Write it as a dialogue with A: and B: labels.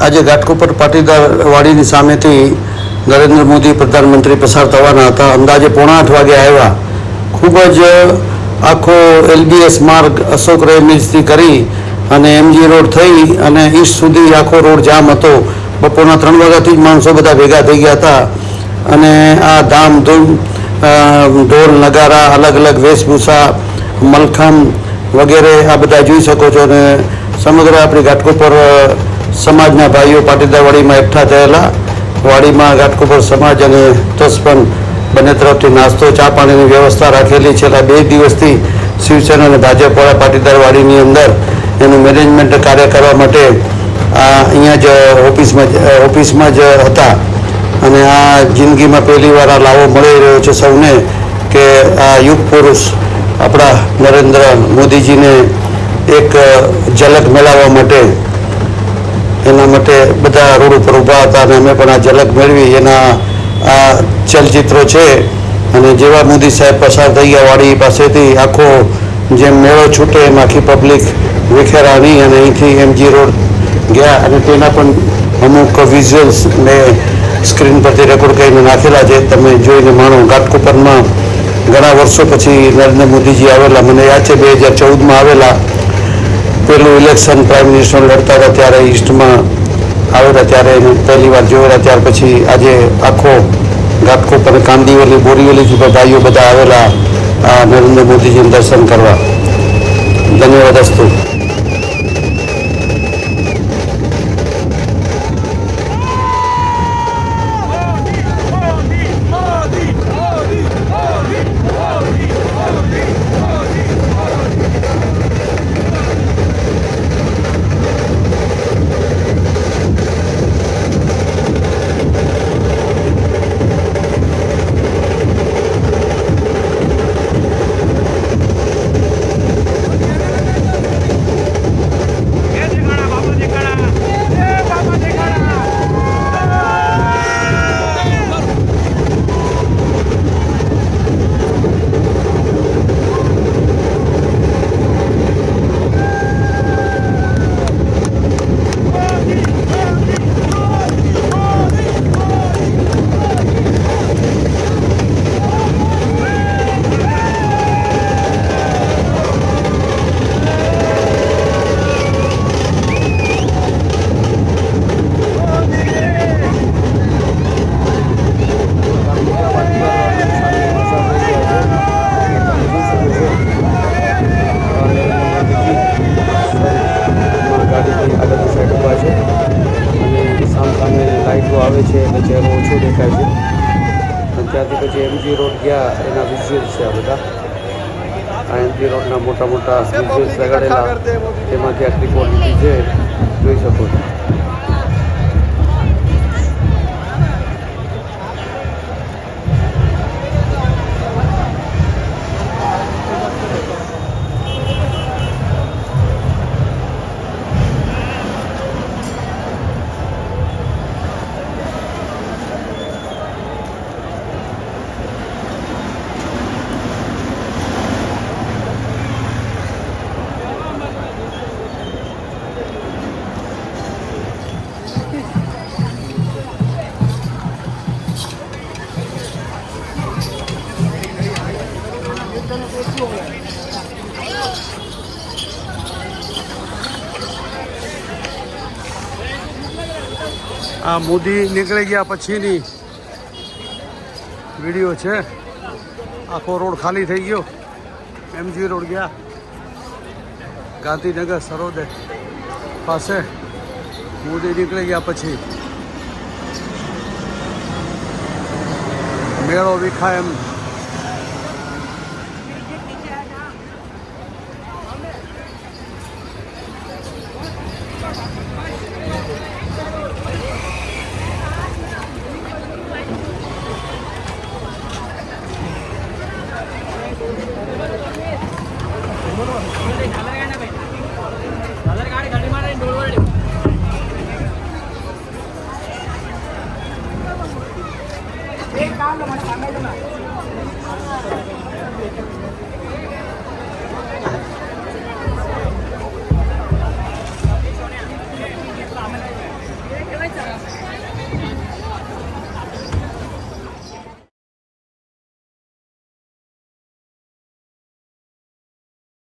A: આજે ઘાટકોપર પાટીદાર વાડીની સામેથી નરેન્દ્ર મોદી પ્રધાનમંત્રી પસાર થવાના હતા. અંદાજે 7:45 વાગે આવ્યા. ખૂબ જ આખો LBS માર્ગ અશોક રેમિજથી કરી અને MG રોડ થઈ અને ઈસ્ટ સુધી આખો રોડ જામ હતો. બપોરના 3 વાગ્યાથી જ માણસો બધા ભેગા થઈ ગયા હતા અને આ ધામધૂમ ઢોલ નગારા, અલગ અલગ વેશભૂષા, મલખમ વગેરે આ બધા જોઈ શકો છો. અને સમગ્ર આપણી ઘાટકોપર સમાજના ભાઈઓ પાટીદાર વાડીમાં એકઠા થયેલા. વાડીમાં ઘાટકોપર સમાજ અને તસપન બંને તરફથી નાસ્તો, ચા પાણીની વ્યવસ્થા રાખેલી. છેલ્લા 2 દિવસથી શિવસેના અને ભાજપવાળા પાટીદાર વાડીની અંદર એનું મેનેજમેન્ટ કાર્ય કરવા માટે અહીંયા જ ઓફિસમાં જ હતા. અને આ જિંદગીમાં પહેલી વાર આ લાવો મળી રહ્યો છે સૌને કે આ યુગ પુરુષ આપણા નરેન્દ્ર મોદીજીને એક ઝલક મેળવવા માટે, એના માટે બધા રોડ ઉપર ઊભા હતા અને અમે પણ આ ઝલક મેળવી. એના આ ચલચિત્રો છે. અને જેવા મોદી સાહેબ પસાર થઈ ગયા વાડી પાસેથી, આખો જેમ મેળો છૂટે એમ આખી પબ્લિક વિખેરાણી અને અહીંથી MG રોડ ગયા. અને તેના પણ અમુક વિઝ્યુઅલ્સ મેં સ્ક્રીન પરથી રેકોર્ડ કરીને નાખેલા છે, તમે જોઈને માણો. ઘાટકોપરમાં ઘણા વર્ષો પછી નરેન્દ્ર મોદીજી આવેલા. મને યાદ છે 2014માં આવેલા. પહેલું ઇલેક્શન પ્રાઇમ મિનિસ્ટર લડતા હતા ત્યારે ઈસ્ટમાં આવેલા, ત્યારે એને પહેલી વાર જોયેલા. ત્યાર પછી આજે આખો ઘાટકોપર, કાંદીવલી, બોરીવલીથી પણ ભાઈઓ બધા આવેલા આ નરેન્દ્ર મોદીજીને દર્શન કરવા. ધન્યવાદ અસ્તુ. આવે છે એટલે ચહેરો ઓછો દેખાય છે. અને ત્યાંથી પછી MG રોડ ગયા, એના વિઝ્યુઅલ્સ છે આ બધા. આ MG રોડના મોટા મોટા વિઝ્યુઅલ્સ લગાડેલા, તેમાંથી આટલી ક્વોલિટી છે, જોઈ શકો છો. આ મોદી નીકળી ગયા પછીની વિડીયો છે. આખો રોડ ખાલી થઈ ગયો. MG રોડ ગયા ગાંધીનગર સરોદે પાસે. મોદી નીકળી ગયા પછી મેળો વિખાય એમ.
B: एक काम लो, मला सांगायचं ना.